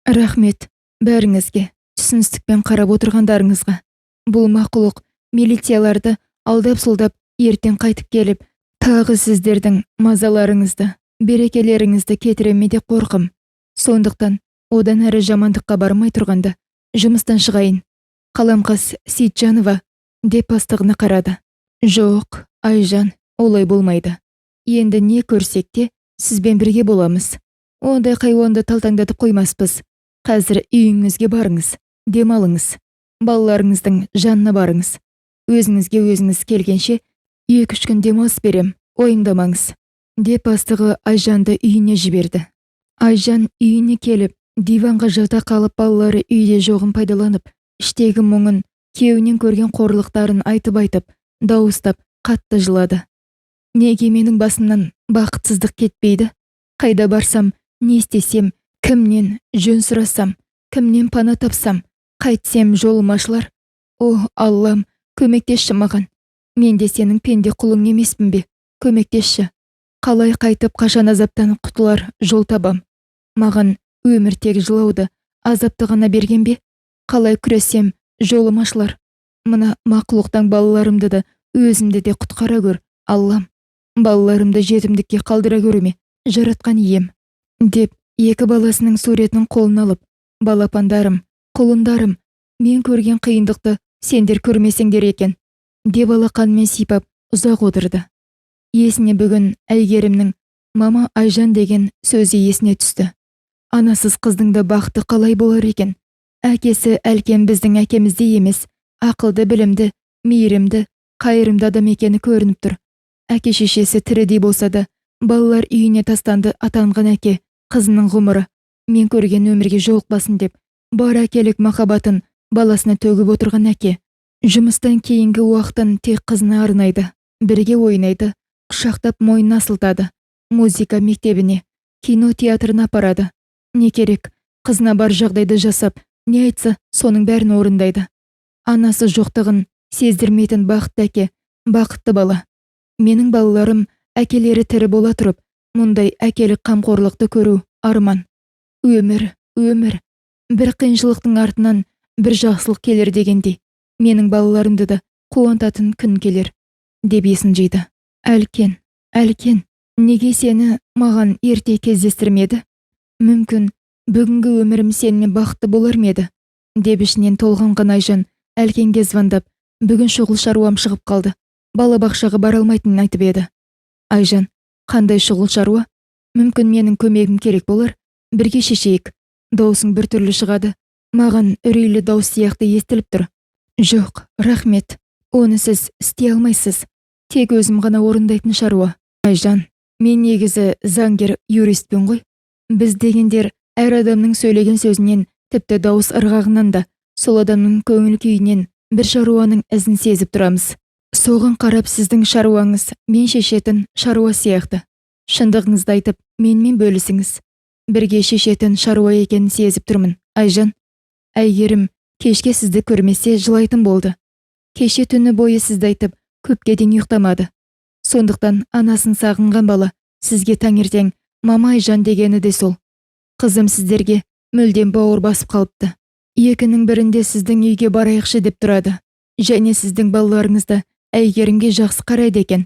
Рахмет бәріңізге, түсіністікпен қарап отырғандарыңызға. Бұл мақұлық милицияларды алдап-солдап ертең қайтып келіп, тағы сіздердің мазаларыңызды, берекелеріңізді кетіреме деп қорқым. Сондықтан одан әрі жамандыққа бармай тұрғанда жұмыстан шығайын. Қаламқас Сейтжанова, деп бастығына қарады. Жоқ, Айжан, олай болмайды. Енді не көрсек те сізбен бірге боламыз. Ондай хайуанды талтаңдатып қоймаспыз. Қазір үйіңізге барыңыз, демалыңыз. Балаларыңыздың жанына барыңыз. Өзіңізге өзіңіз келгенше 2-3 күн демалыс берем, ойыңдамаңыз. Деп бастығы Айжанды үйіне жіберді. Айжан үйіне келіп, диванға жата қалып, балалары үйде жоғын пайдаланып, іштегі мұңын, күйеуінен көрген қорлықтарын айтып, дауыстап, қатты жылады. Неге менің басымнан бақытсыздық кетпейді? Қайда барсам, не істесем, кімнен жөн сұрасам, кімнен пана тапсам, қайтсем жолым ашылар? О, Аллам, көмектесші маған. Мен де сенің пенде құлың емеспін бе? Көмектесші. Қалай қайтып қашан азаптан құтылар жол табам? Маған өмір тек жылауды, азапты ғана берген бе? Қалай күресем жолым ашылар? Мына мақұлықтан балаларымды да өзімді де құтқара көр, Аллам. Балаларымды жетімдікке қалдыра көрме, жаратқан ием. Деп екі баласының суретін қолына алып, балапандарым, құлындарым, мен көрген қиындықты сендер көрмесеңдер екен, деп алақанымен сипап ұзақ отырды. Есіне бүгін Әйгерімнің мама Айжан деген сөзі есіне түсті. Анасыз қыздың да бақыты қалай болар екен? Әкесі әлкен біздің әкеміздей емес, ақылды, білімді, мейірімді, қайырымды адам екені көрініп тұр. Әке шешесі тірідей болса да, балалар үйіне тастанды атанған әке, қызының ғұмыры, мен көрген өмірге жолықпасын деп, бар әкелік махаббатын баласына төгіп отырған әке. Жұмыстан кейінгі уақытын тек қызына арнайды, бірге ойнайды, құшақтап мойнына сылтады, музыка мектебіне, кино театрына апарады. Не керек, қызына бар жағдайды жасап, не айтса, соның бәрін орындайды. Анасы жоқтығын сездірмейтін бақытты әке, бақытты бала. Менің балаларым әкелері тірі бола тұрып, мұндай әкелік қамқорлықты көру арман. Өмір, өмір, бір қиыншылықтың артынан бір жақсылық келер дегендей, менің балаларымды да қуантатын күн келер, деп есін жиды. Әлкен, Әлкен, неге сені маған ерте кездестірмеді? Мүмкін, бүгінгі өмірім сенімен бақытты болар ма еді? Деп ішінен толғанған Айжан Әлкенге звондап, бүгін шұғыл шаруам шығып қалды, балабақшаға бара алмайтынын айтып еді. Айжан, қандай шұғыл шаруа? Мүмкін менің көмегім керек болар, бірге шешейік. Даусың біртүрлі шығады, маған үрейлі дауыс сияқты естіліп тұр. Жоқ, рахмет, оны сіз істей алмайсыз, тек өзім ғана орындайтын шаруа. Айжан, мен негізі заңгер юристпін ғой. Біз дегендер әр адамның сөйлеген сөзінен, тіпті дауыс ырғағынан да, сол адамның көңіл күйінен бір шаруаның ізін сезіп тұрамыз. Соған қарап сіздің шаруаңыз мен шешетін шаруа сияқты. Шындығыңызды айтып, менімен бөлісіңіз. Бірге шешетін шаруа екенін сезіп тұрмын, Айжан. Әйгерім кешке сізді көрмесе жылайтын болды. Кеше түні бойы сізді айтып, көпке дейін ұйықтамады. Сондықтан анасын сағынған бала сізге таңертең мама Айжан дегені де сол. Қызым сіздерге мүлдем бауыр басып қалыпты. Екінің бірінде сіздің үйге барайықшы деп тұрады. Және сіздің балаларыңызда Әйгерімге жақсы қарайды екен.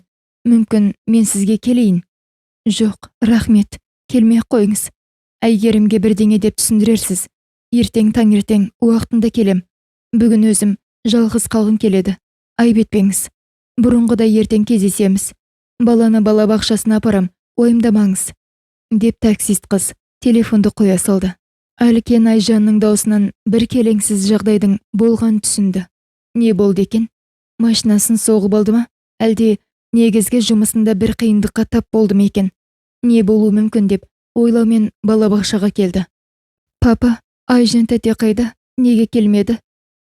Мүмкін мен сізге келейін? Жоқ, рахмет, келмей қойыңыз. Әйгерімге бірдеңе деп түсіндірерсіз. Ертең таңертең уақытында келем. Бүгін өзім жалғыз қалғым келеді. Айып етпеңіз. Бұрынғыдай ертең кездесеміз. Баланы балабақшасына апарам, ойымдамаңыз. Деп таксист қыз телефонды қоя салды. Әлкен Айжанның даусынан бір келеңсіз жағдайдың болған түсінді. Не болды екен? Машинасын соғып алды ма? Әлде негізгі жұмысында бір қиындыққа тап болды ма екен? Не болуы мүмкін деп ойлаумен балабақшаға келді. Папа, Айжан тәте қайда? Неге келмеді?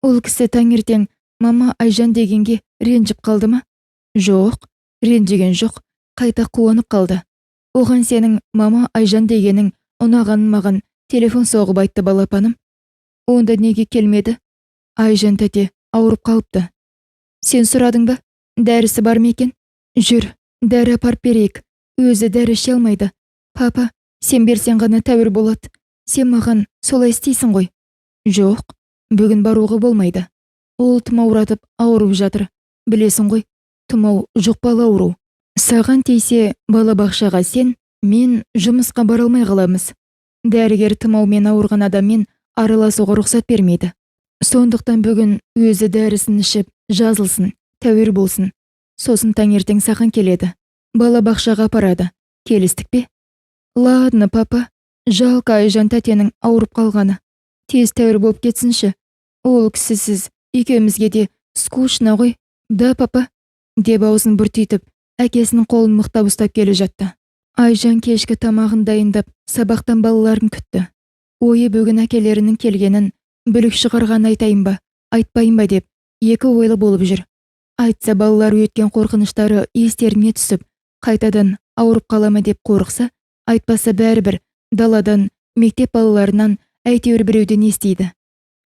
Ол кісі таңертең мама Айжан дегенге ренжіп қалды ма? Жоқ, ренжіген жоқ, қайта қуанып қалды. Оған сенің мама Айжан дегенің ұнағанын маған телефон соғып айтты балапаным. Онда неге келмеді? Айжан тәте ауырып қалыпты. Сен сұрадың ба? Дәрісі бар ма екен? Жүр, дәрі апарып берейік. Өзі дәрі іше алмайды. Папа, сен берсең ғана тәуір болады. Сен маған солай істейсің ғой. Жоқ, бүгін баруға болмайды. Ол тұмауратып ауырып жатыр. Білесің ғой, тұмау жұқпалы ауру. Саған тисе балабақшаға сен, мен жұмысқа бара алмай қаламыз. Дәрігер тұмаумен ауырған адаммен араласуға рұқсат бермейді. Сондықтан бүгін өзі дәрісін ішіп, жазылсын, тәуір болсын. Сосын таңертең саған келеді. Балабақшаға апарады. Келістік пе? Ладно, папа. Жалко Айжан тәтенің ауырып қалғаны. Тез тәуір болып кетсінші. Ол кісісіз екеумізге де скучно ғой. Да, папа? Деп аузын бұртитып, әкесінің қолын мықтап ұстап келе жатты. Айжан кешкі тамағын дайындап, сабақтан балаларын күтті. Ойы бүгін әкелерінің келгенін бүлік шығарған айтайын ба, айтпайын ба деп, екі ойлы болып жүр. Айтса балалар өткен қорқыныштары естеріне түсіп, қайтадан ауырып қалама деп қорықса, айтпаса бәрібір даладан, мектеп балаларынан әйтеуір біреуден естиді.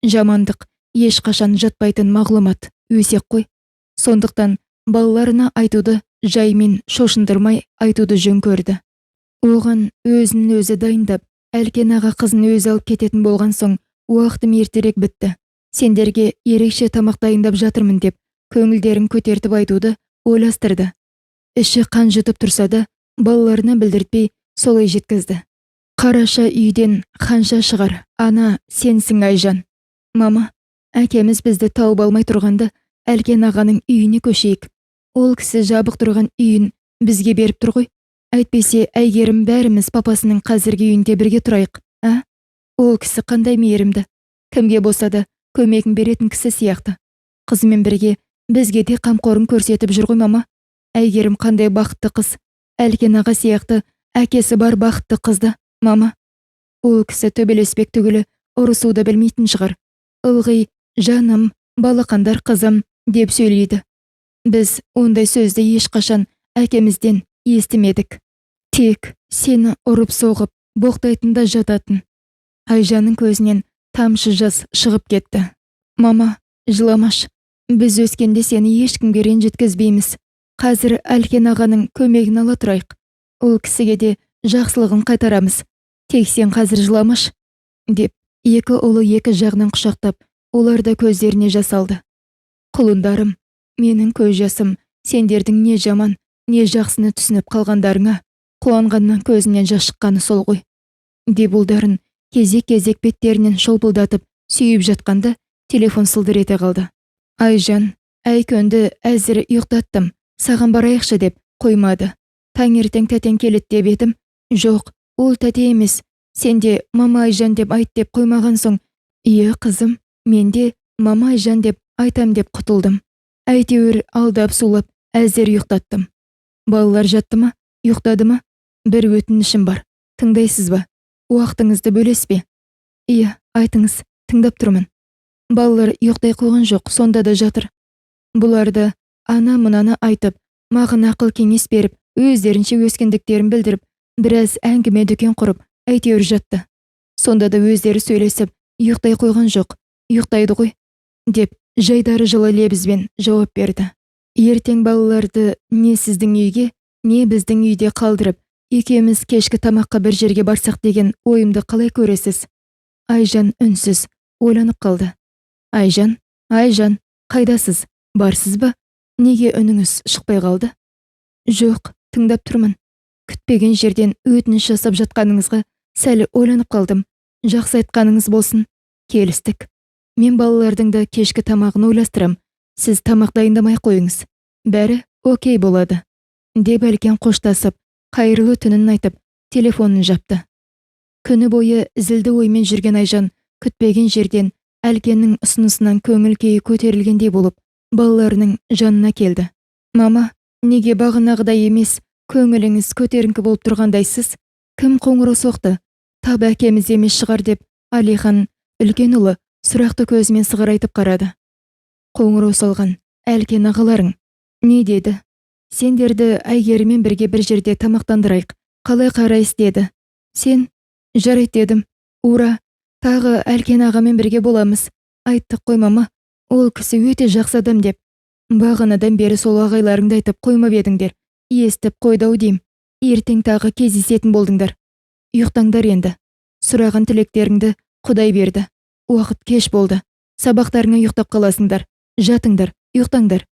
Жамандық ешқашан жатпайтын мағлұмат, өсек қой. Сондықтан балаларына айтуды жаймен шошындырмай айтуды жөн көрді. Оған өзін өзі дайындап, Әлкен аға қызын өзі алып кететін болған соң, уақытым ертерек бітті. Сендерге ерекше тамақ дайындап жатырмын деп, көңілдерін көтертіп айтуды ойластырды. Іші қан жұтып тұрса да, балаларына білдіртпей солай жеткізді. Қараша үйден ханша шығар, ана сенсің Айжан. Мама, әкеміз бізді тауып алмай тұрғанда, Әлкен ағаның үйіне көшейік. Ол кісі жабық тұрған үйін бізге беріп тұр ғой. Әйтпесе Әйгерім бәріміз папасының қазіргі үйінде бірге тұрайық, а? Ол кісі қандай мейірімді. Кімге болса да көмегін беретін кісі сияқты. Қызымен бірге бізге де қамқорын көрсетіп жүр ғой мама. Әйгерім қандай бақытты қыз. Әлкен аға сияқты әкесі бар бақытты қызды, мама. Ол кісі төбелеспек түгілі ұрысуды білмейтін шығар. Ылғи, жаным, балақандар қызым деп сөйлейді. Біз ондай сөзді ешқашан әкемізден естімедік. Тек сені ұрып соғып, боқтайтында жататын. Айжанның көзінен тамшы жас шығып кетті. Мама, жыламаш. Біз өскенде сені ешкімге ренжіткізбейміз. Қазір Әлкен ағаның көмегін ала тұрайық. Ол кісіге де жақсылығын қайтарамыз. Тек сен қазір жыламаш. Деп, екі ұлы екі жағынан құшақтап, олар да көздеріне жас алды. Құлындарым, менің көз жасым, сендердің не жаман, не жақсыны түсініп қалғандарыңа, қуанғаннан көзінен жас шыққаны сол ғой. Деп ұлдарын кезек-кезек беттерінен шолпылдатып сүйіп жатқанда, телефон сылдыр ете қалды. Айжан, Әйкөнді әзір ұйықтаттым, саған барайықшы деп қоймады. Таңертең тәтең келет деп едім. Жоқ, ол тәте емес. Сенде мама Айжан деп айт деп қоймаған соң, ие қызым, менде мама Айжан деп айтам деп құтылдым. Әйтеуір алдап сулап әзір ұйықтаттым. Балалар жатты ма? Ұйықтады ма? Бір өтінішім бар. Тыңдайсыз ба? Уақытыңызды бөлеспе? Ие, айтыңыз, тыңдап тұрмын. Балалар ұйықтай қойған жоқ, сонда да жатыр. Бұларды ана мынаны айтып, маған ақыл кеңес беріп, өздерінше өскендіктерін білдіріп, біраз әңгіме дүкен құрып, әйтеуір жатты. Сонда да өздері сөйлесіп, ұйықтай қойған жоқ, ұйықтайды ғой, деп жайдары жылы лебізбен жауап берді. Ертең балаларды не сіздің үйге, не біздің үйде қалдырып, екеуміз кешкі тамаққа бір жерге барсақ деген ойымды қалай көресіз? Айжан үнсіз ойланып қалды. Айжан, қайдасыз? Барсыз ба? Неге үніңіз шықпай қалды? Жоқ, тыңдап тұрмын. Күтпеген жерден өтініш жасап жатқаныңызға сәл ойланып қалдым. Жақсы айтқаныңыз болсын. Келістік. Мен балалардың да кешкі тамағын ойластырам. Сіз тамақ дайындамай қойыңыз. Бәрі окей болады. Деп Әлкен қоштасып, қайырлы түнін айтып, телефонын жапты. Күні бойы зілді оймен жүрген Айжан күтпеген жерден Әлкеннің ұсынысынан көңіл күйі көтерілгендей болып, балаларының жанына келді. Мама, неге бағынағыдай емес, көңіліңіз көтеріңкі болып тұрғандайсыз? Кім қоңырау соқты? Тап әкеміз емес шығар деп, Алихан, үлкен ұлы, сұрақты көзімен сығырайтып қарады. Қоңырау салған Әлкен ағаларың. Не деді? Сендерді Әйгеріммен бірге бір жерде тамақтандырайық. Қалай қарайсыз деді. Сен? Жарайды дедім. Ура! Тағы Әлкен ағамен бірге боламыз. Айттық қой мама, ол кісі өте жақсы адам деп. Бағанадан бері сол ағайларыңды айтып қоймап едіңдер. Естіп қойдау дейм. Ертең тағы кездесетін болдыңдар. Ұйықтаңдар енді. Сұраған тілектеріңді Құдай берді. Уақыт кеш болды. Сабақтарыңа ұйықтап қаласыңдар. Жатыңдар, ұйықтаңдар.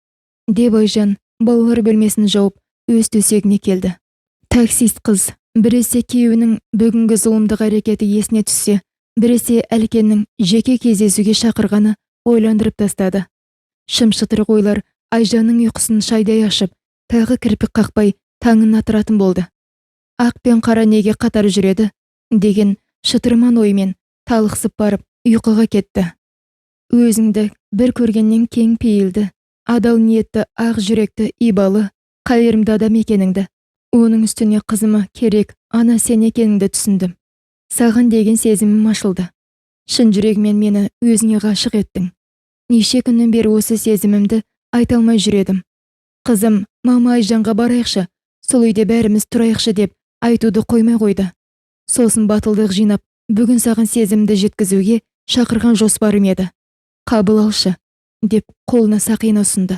Деп Айжан балалар бөлмесін жауып, өз төсегіне келді. Таксист қыз, біресе күйеуінің бүгінгі зұлымдық әрекеті есіне түссе, біресе Әлкеннің жеке кездесуге шақырғаны ойландырып тастады. Шым-шытырық ойлар Айжанның ұйқысын шайдай ашып, тағы кірпік қақпай таңын атыратын болды. Ақ пен қара неге қатар жүреді деген шытырман оймен талықсып барып ұйқыға кетті. Өзіңді бір көргеннен кең пейілді, адал ниетті, ақ жүректі, ибалы, қайырымды адам екеніңді, оның үстіне қызыма керек ана сен екеніңді түсіндім. Саған деген сезімім ашылды. Шын жүрегімен мені өзіңе ғашық еттің. Неше күннен бері осы сезімімді айта алмай жүредім. Қызым, мама Айжанға барайықшы, сол үйде бәріміз тұрайықшы деп айтуды қоймай қойды. Сосын батылдық жинап, бүгін саған сезімді жеткізуге шақырған жоспарым еді. Қабыл алшы, деп қолына сақина ұсынды.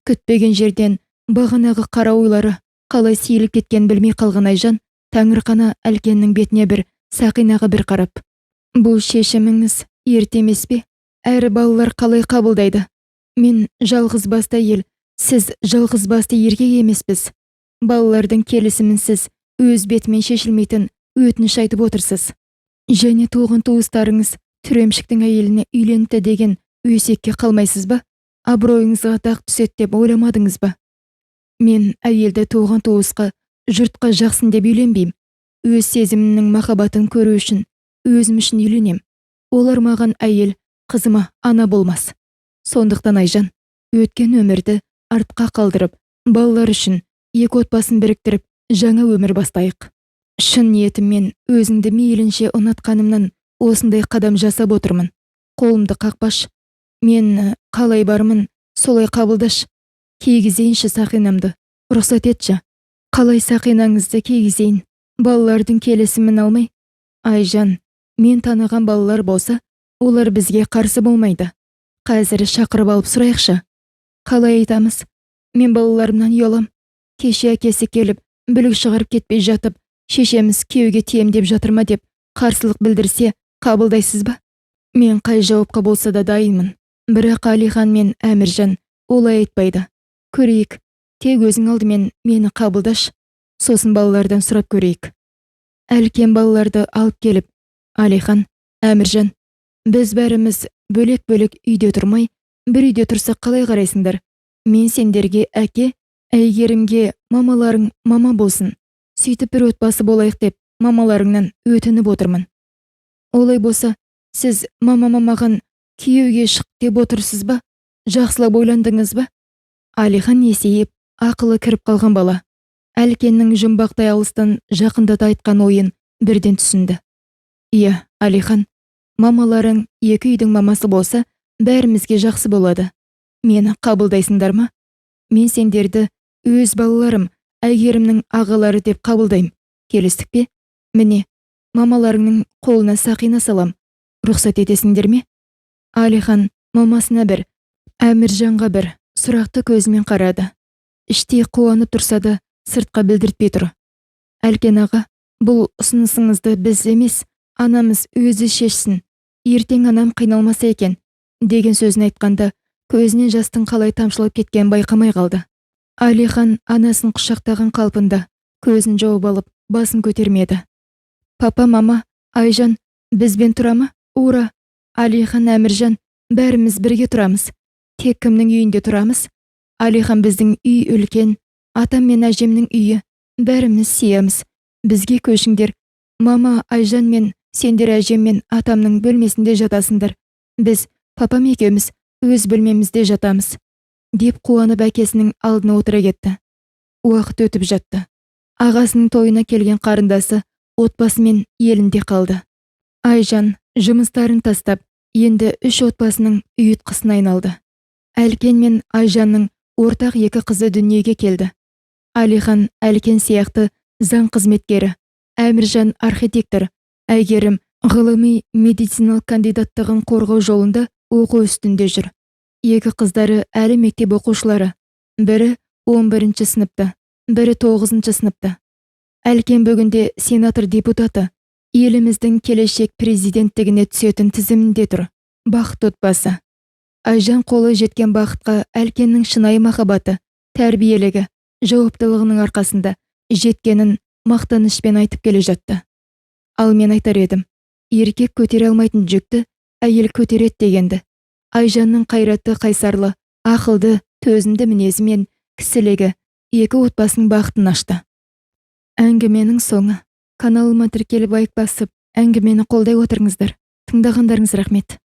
Күтпеген жерден Бағанағы қара ойлары қалай сейіліп кеткен білмей қалған Айжан таңырқана Әлкеннің бетіне бір, Сақинаға бір қарап: "Бұл шешіміңіз ерте емес пе? Әрі балалар қалай қабылдайды? Мен жалғыз басты әйел, сіз жалғыз басты еркек емеспіз. Балалардың келісімінсіз өз бетімен шешілмейтін өтініш айтып отырсыз. Және туған туыстарыңыз түремшіктің әйеліне үйленді деген өсекке қалмайсыз ба? Абыройыңызға дақ түседі деп ойламадыңыз ба? Мен әйелді туған туысқа, жұртқа жақсын деп үйленбеймін. Өз сезімімнің махаббатын көру үшін, өзім үшін үйленем. Олар маған әйел, қызыма ана болмас. Сондықтан Айжан, өткен өмірді артқа қалдырып, балалар үшін екі отбасын біріктіріп, жаңа өмір бастайық. Шын ниетіммен өзіңді мейлінше ұнатқанымнан осындай қадам жасап отырмын. Қолымды қақпаш. Мен қалай бармын, солай қабылдаш. Кигізейінші Сақинамды, рұқсат етші. Қалай Сақинаңызды кигізейін? Балалардың келісімін алмай? Айжан, мен таныған балалар болса, олар бізге қарсы болмайды. Қазір шақырып алып сұрайықшы. Қалай айтамыз? Мен балаларымнан ұялам. Кеше әкесі келіп, бүлік шығарып кетпей жатып, шешеміз күйеуге тием деп жатыр ма деп қарсылық білдірсе, қабылдайсыз ба? Мен қай жауапқа болса да дайынмын. Бірақ Алихан мен Әміржан олай айтпайды. Көрейік. Тек өзің алдымен мені қабылдаш. Сосын балалардан сұрап көрейік. Әлкен балаларды алып келіп: "Алихан, Әміржан, біз бәріміз бөлек-бөлек үйде тұрмай, бір үйде тұрсақ қалай қарайсыңдар? Мен сендерге әке, Әйгерімге мамаларың мама болсын. Сөйтіп бір отбасы болайық деп мамаларыңнан өтініп отырмын. Олай болса, сіз мамама маған күйеуге шық деп отырсыз ба? Жақсылап ойландыңыз ба?" Алихан есейіп, ақылы кіріп қалған бала. Әлкеннің жұмбақтай алыстан жақындата айтқан ойын бірден түсінді. "Иә, Алихан, мамаларың екі үйдің мамасы болса, бәрімізге жақсы болады. Мені қабылдайсыңдар ма? Мен сендерді өз балаларым, Әйгерімнің ағалары деп қабылдаймын. Келістік пе? Міне, мамаларыңның қолына Сақина салам. Рұқсат етесіңдер ме?" Алихан мамасына бір, Әміржанға бір сұрақты көзімен қарады. Іштей қуанып тұрса да, сыртқа білдіртпей тұр. "Әлкен аға, бұл ұсынысыңызды біз емес, анамыз өзі шешсін. Ертең анам қиналмаса екен" деген сөзін айтқанда, көзінен жастың қалай тамшылап кеткен байқамай қалды. Алихан анасын құшақтаған қалпында көзін жауып алып, басын көтермеді. "Папа, мама, Айжан, бізбен тұра ма? Ура! Алихан, Әміржан, бәріміз бірге тұрамыз. Тек кімнің үйінде тұрамыз? Алихан біздің үй үлкен, атам мен әжемнің үйі. Бәріміз сиямыз. Бізге көшіңдер. Мама, Айжан мен сендер әжем мен атамның бөлмесінде жатасыңдар. Біз, папам екеуміз, өз бөлмемізде жатамыз" деп қуанып әкесінің алдына отыра кетті. Уақыт өтіп жатты. Ағасының тойына келген қарындасы отбасымен елінде қалды. Айжан жұмыстарын тастап, енді үш отбасының үйітқысына айналды. Әлкен мен Айжанның ортақ екі қызы дүниеге келді. Алихан Әлкен сияқты заң қызметкері, Әміржан архитектор, Әйгерім ғылыми медициналық кандидаттығын қорғау жолында оқу үстінде жүр. Екі қыздары әлі мектеп оқушылары. Бірі 11-ші сыныпта, бірі 9-ші сыныпта. Әлкен бүгінде сенатор депутаты, еліміздің келешек президенттігіне түсетін тізімінде тұр. Бақыт отбасы. Айжан қолы жеткен бақытқа Әлкеннің шынайы махаббаты, тәрбиелігі, жауаптылығының арқасында жеткенін мақтанышпен айтып келе жатты. Ал мен айтар едім, еркек көтере алмайтын жүкті әйел көтереді дегенді. Айжанның қайратты, қайсарлы, ақылды, төзімді мінезі мен кісілігі екі отбасының бақытын ашты. Әңгіменің соңы. Каналыма тіркеліп лайк басып, әңгімені қолдай отырыңыздар. Тыңдағандарыңыз рахмет.